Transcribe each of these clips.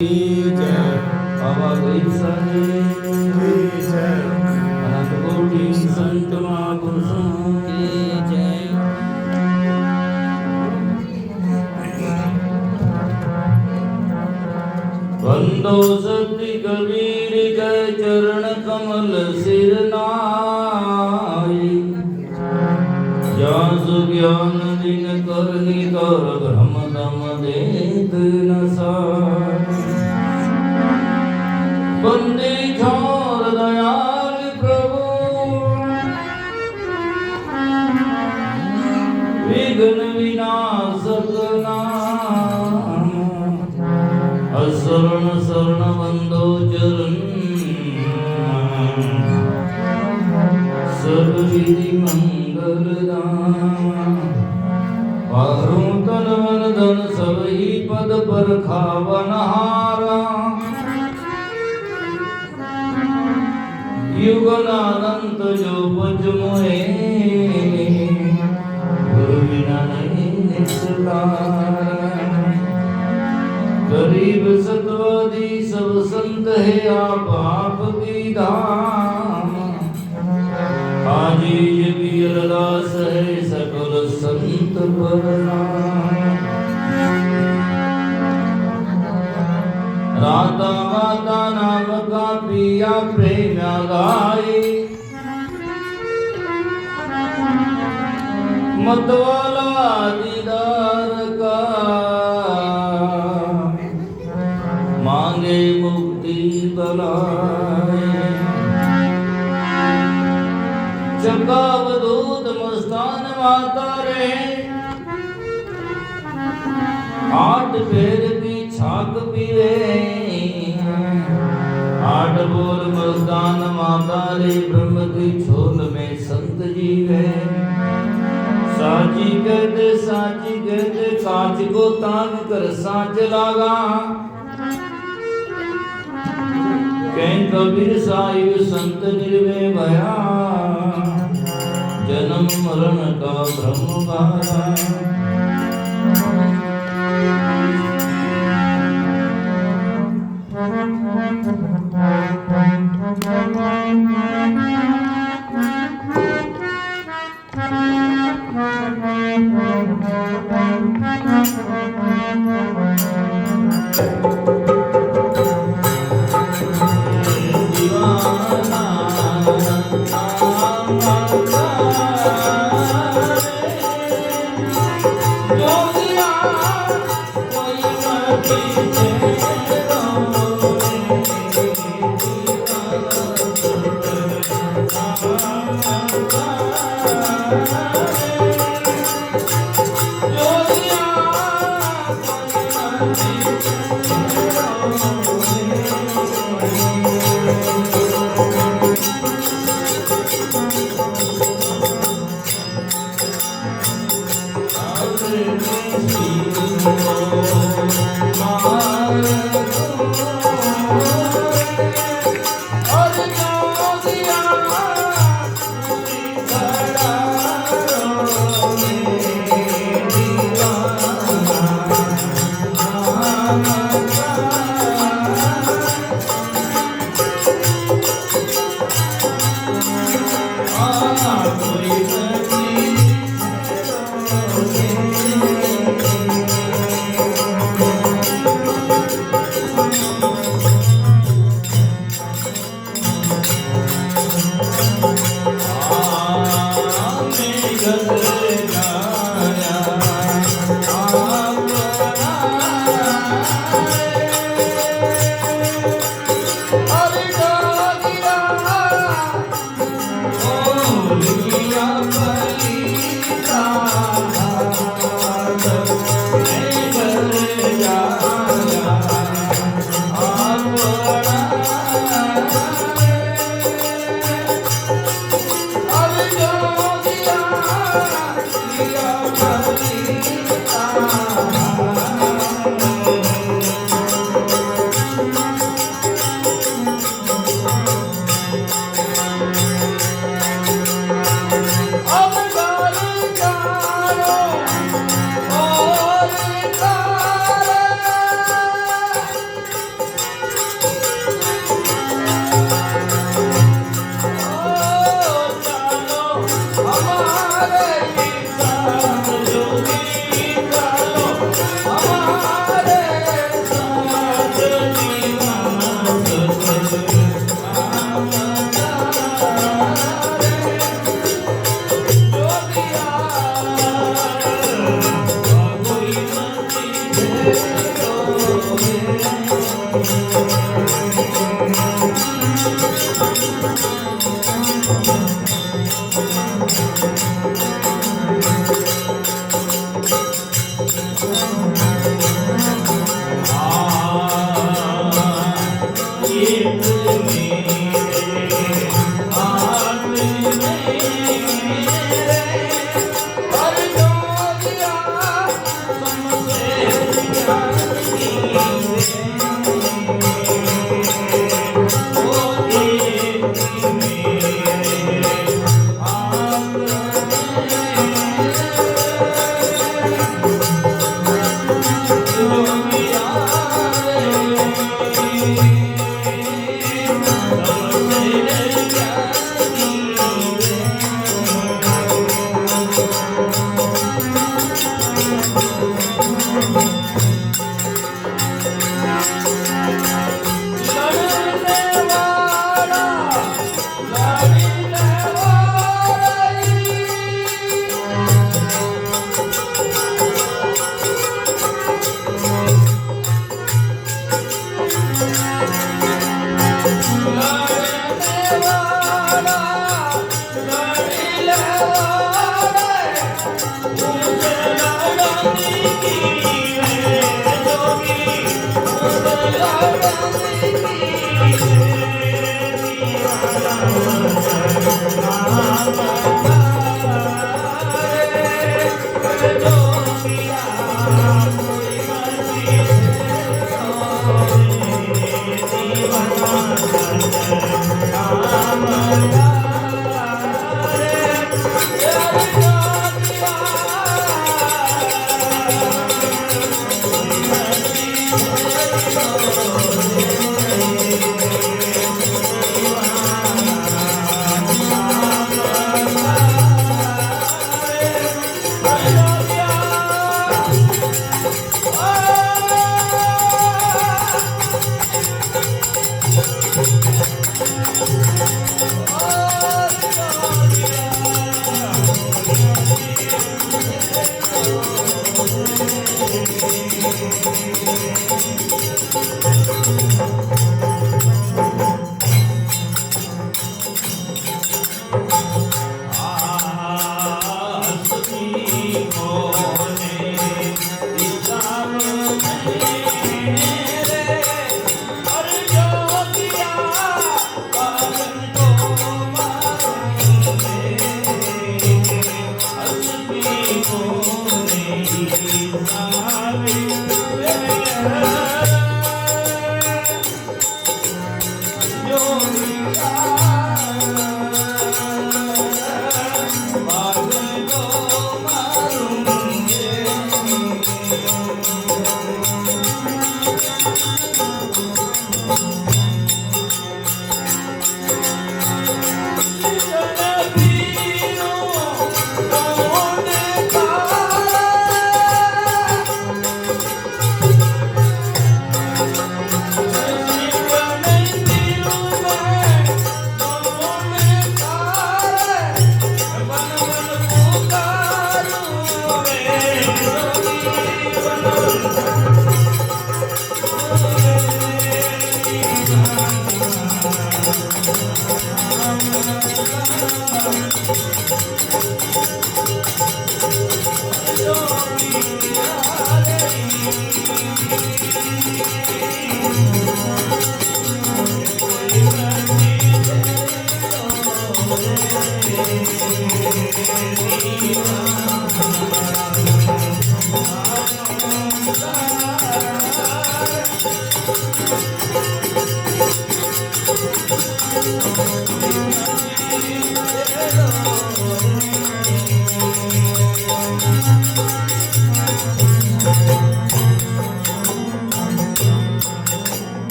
जय बाबा गरीब साहेब की जय, अनंत कोटि संत महापुरुषों की जय। वंदो सत्य कबीर के चरण कमल सिर नाई, जासु ज्ञान दिन करनी कर ब्रह्म दम देत नसाई। बंदे छोर दयाल प्रभु विघ्न विनाशक नाम, असरण शरण बंदो चरण सब विधि मंगल दाम। पारों तन मन धन सब ही पद पर खावनहारा, युगनानंत जो पज मोहे गुरु बिना नहीं निस्तार। गरीब सतवादी सब संत है आप आपकी धाम, आजीज की अरदास है सकल संत पर नाम। राधा माता नाम का पिया प्रेम गाई, मतवाला दीदार का मांगे मुक्ति बलाई। चकावधूत मस्तान माता रे, आठ पैर की छाक पीवे, आठ बोल मस्तान माता रे, ब्रह्म की छोल में संत जीवे। साची कहते कांच को ताक कर सांच लागा, कहीं कबीर साहिब संत निर्भय भया, जन्म मरण का ब्रह्म बारा।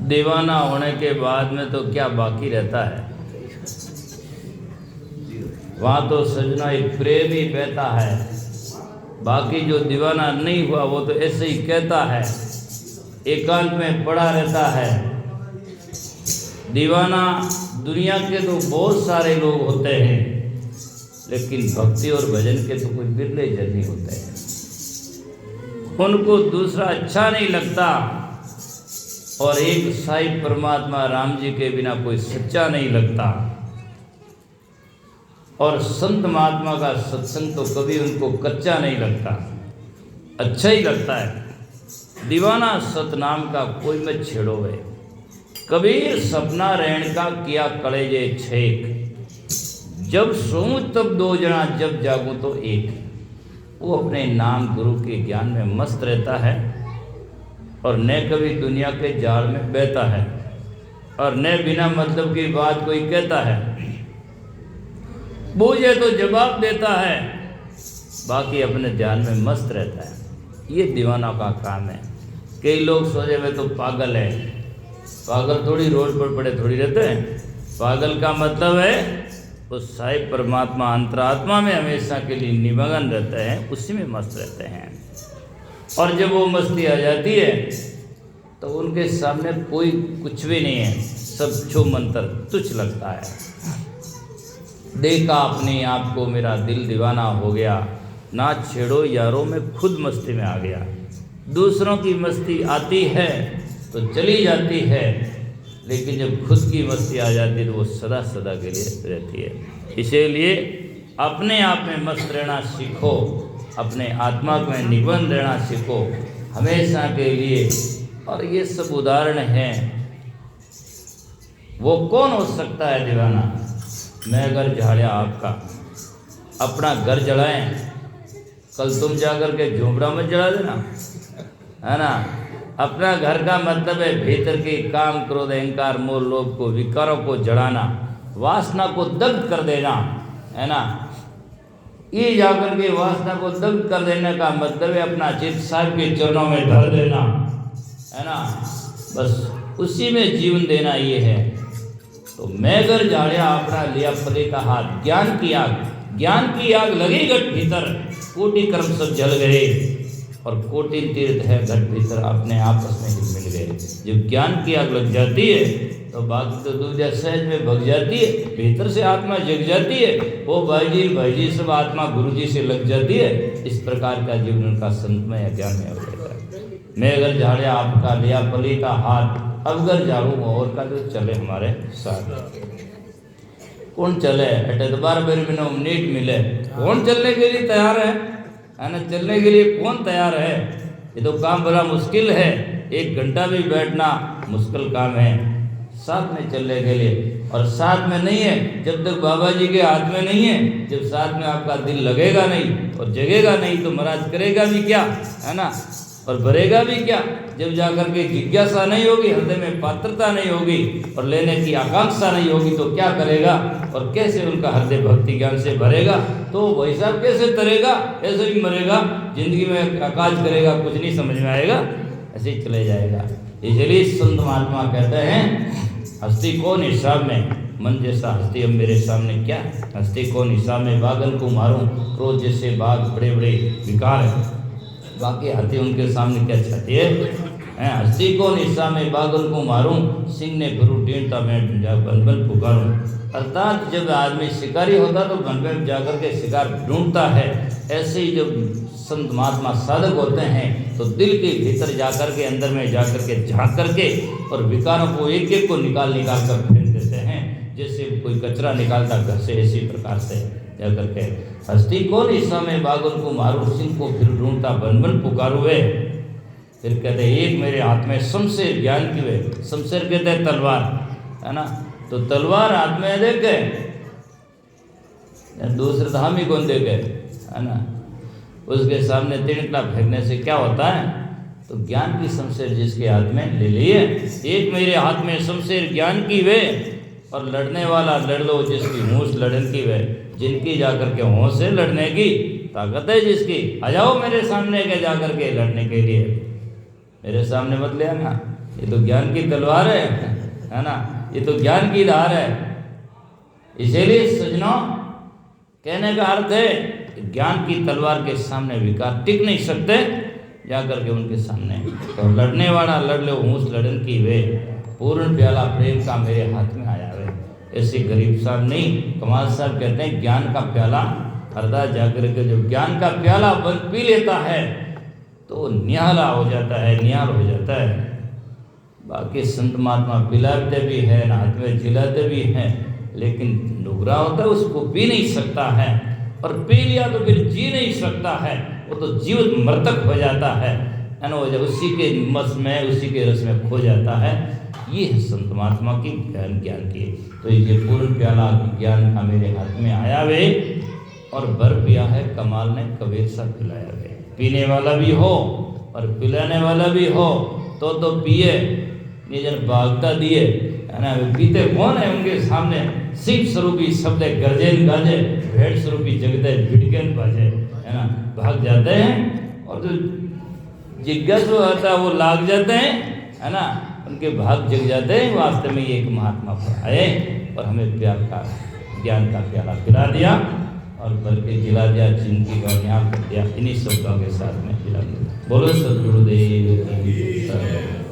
दीवाना होने के बाद में तो क्या बाकी रहता है? वहाँ तो सजना एक प्रेम ही बहता है। बाकी जो दीवाना नहीं हुआ वो तो ऐसे ही कहता है, एकांत में पड़ा रहता है। दीवाना दुनिया के तो बहुत सारे लोग होते हैं, लेकिन भक्ति और भजन के तो कोई बिरले जन नहीं होते हैं। उनको दूसरा अच्छा नहीं लगता, और एक साई परमात्मा राम जी के बिना कोई सच्चा नहीं लगता। और संत महात्मा का सत्संग तो कभी उनको कच्चा नहीं लगता, अच्छा ही लगता है। दीवाना सतनाम का कोई मत छेड़ो वे, कबीर सपना रहन का किया कलेजे छेक। जब सोऊं तब दो जना, जब जागूं तो एक। वो अपने नाम गुरु के ज्ञान में मस्त रहता है, और न कभी दुनिया के जाल में बहता है, और न बिना मतलब की बात कोई कहता है। बूझे तो जवाब देता है, बाकी अपने ध्यान में मस्त रहता है। ये दीवाना का काम है। कई लोग सोचे वे तो पागल है। पागल थोड़ी रोड पर पड़े थोड़ी रहते हैं। पागल का मतलब है उस साई परमात्मा अंतरात्मा में हमेशा के लिए निमग्न रहते हैं, उसी में मस्त रहते हैं। और जब वो मस्ती आ जाती है तो उनके सामने कोई कुछ भी नहीं है, सब छू मंतर तुच्छ लगता है। देखा अपने आप को मेरा दिल दीवाना हो गया, ना छेड़ो यारों में खुद मस्ती में आ गया। दूसरों की मस्ती आती है तो चली जाती है, लेकिन जब खुद की मस्ती आ जाती है तो वो सदा सदा के लिए रहती है। इसीलिए अपने आप में मस्त रहना सीखो, अपने आत्मा में निबंध रहना सीखो हमेशा के लिए। और ये सब उदाहरण हैं। वो कौन हो सकता है दीवाना? मैं अगर झाड़िया आपका अपना घर जलाएं, कल तुम जाकर के झोंपड़ा में जला देना, है ना। अपना घर का मतलब है भीतर के काम, क्रोध, अहंकार, मोह, लोभ को, विकारों को जलाना, वासना को दग्ध कर देना, है ना। ये जाकर के वासना को दग्ध कर देने का मतलब है अपना चित्त साहिब के चरणों में धर देना, है ना। बस उसी में जीवन देना ये है। तो मैं घर झाड़िया अपना लिया फले का हाथ, ज्ञान की आग, ज्ञान की आग लगी घट भीतर, कोटि कर्म सब जल गए, और कोटि तीर्थ है घट भीतर अपने आपस में ही मिल गए। जब ज्ञान की आग लग जाती है तो बाकी तो दूसरा सहज में भग जाती है, भीतर से आत्मा जग जाती है। वो भाई जी सब आत्मा गुरु जी से लग जाती है। इस प्रकार का जीवन का संतमय अज्ञान में हो जाता है। मैं अगर झाड़िया आपका लिया फली का हाथ, अब अगर झाड़ू और का तो चले हमारे साथ। कौन चले अटे दोबारा बेर में नीट मिले, कौन चलने के लिए तैयार है ना। चलने के लिए कौन तैयार है? ये तो काम बड़ा मुश्किल है, 1 घंटा भी बैठना मुश्किल काम है साथ में चलने के लिए। और साथ में नहीं है जब तक बाबा जी के हाथ में नहीं है। जब साथ में आपका दिल लगेगा नहीं और जगेगा नहीं तो महाराज करेगा भी क्या, है ना। और भरेगा भी क्या जब जाकर के जिज्ञासा नहीं होगी, हृदय में पात्रता नहीं होगी और लेने की आकांक्षा नहीं होगी तो क्या करेगा और कैसे उनका हृदय भक्ति ज्ञान से भरेगा। तो भाई साहब कैसे तरेगा, ऐसे ही मरेगा, जिंदगी में आकाश करेगा, कुछ नहीं समझ में आएगा, ऐसे ही चले जाएगा। इसलिए संत महात्मा कहते हैं हस्ती कौन हिसाब में, मन जैसा हस्ती अब मेरे सामने क्या, हस्ती कौन हिसाब में, बागन को मारूं, क्रोध जैसे बाघ बड़े बड़े विकार है, बाकी हाथी उनके सामने क्या चाहती है। हस्ती कौन हिस्सा में, बागन को मारूं, सिंह ने फिर ढींढता मैं बन बन पुकारूं। अर्थात जब आदमी शिकारी होता तो बन बन जाकर के शिकार ढूंढता है, ऐसे ही जब संत महात्मा साधक होते हैं तो दिल के भीतर जाकर के अंदर में जाकर के झांक करके और विकारों को एक एक को निकाल कर फेंक देते हैं, जैसे कोई कचरा निकालता घर से, इसी प्रकार से जाकर के हस्ती कौन हिस्सा में, बागन को मारूं, सिंह को फिर ढूंढता बन बन पुकारू वे। फिर कहते हैं एक मेरे हाथ में शमशेर ज्ञान की वे, शमशेर कहते हैं तलवार, है ना, तो तलवार हाथ में देख गए, दूसरे धाम ही कौन दे गए, है ना, उसके सामने तिनकला फेंकने से क्या होता है। तो ज्ञान की शमशेर जिसके हाथ में ले लिए, एक मेरे हाथ में शमशेर ज्ञान की वे, और लड़ने वाला लड़ लो जिसकी होश लड़न की वे, जिनकी जाकर के होश है लड़ने की ताकत है जिसकी, आ जाओ मेरे सामने के जाकर के लड़ने के लिए, मेरे सामने मत ले आना, ये तो ज्ञान की तलवार है ना, ये तो ज्ञान की धार है। इसीलिए सजनों कहने का अर्थ है ज्ञान की तलवार के सामने विकार टिक नहीं सकते, जाकर के उनके सामने तो लड़ने वाला लड़ लो होश लड़न की वे, पूर्ण प्याला प्रेम का मेरे हाथ में आया वे। ऐसे गरीब साहब नहीं, कमाल साहब कहते हैं ज्ञान का प्याला अर्थात जाकर के जो ज्ञान का प्याला बन पी लेता है तो निहाला हो जाता है, निहाल हो जाता है। बाकी संत महात्मा पिलाते भी हैं, हाथ में जिलाते भी हैं, लेकिन डुगरा होता है उसको पी नहीं सकता है, और पी लिया तो फिर जी नहीं सकता है, वो तो जीवित मृतक हो जाता है ना, उसी के मस में उसी के रस में खो जाता है। ये है संत महात्मा की ज्ञान की। तो ये पूर्ण प्याला ज्ञान का मेरे हाथ में आया वे, और भर पिया है कमाल ने कबीर सा पिलाया वे। पीने वाला भी हो और पिलाने वाला भी हो तो पिए, ये जन भागता दिए, है ना, पीते कौन है उनके सामने, सिंह स्वरूपी शब्द गर्जेन गाजे, भेड़ स्वरूपी जगते भिड़केन बाजे, है ना, भाग जाते हैं, और जो जिज्ञासु होता है वो लाग जाते हैं, है ना, उनके भाग जग जाते हैं। वास्तव में एक महात्मा पर आए और हमें प्यार का ज्ञान का प्याला पिला दिया और बल्कि जिला दिया, जिंदगी का न्याय कर दिया। इन्हीं शब्दों के साथ में पिला दिया। बोलो सद्गुरुदेव की जय।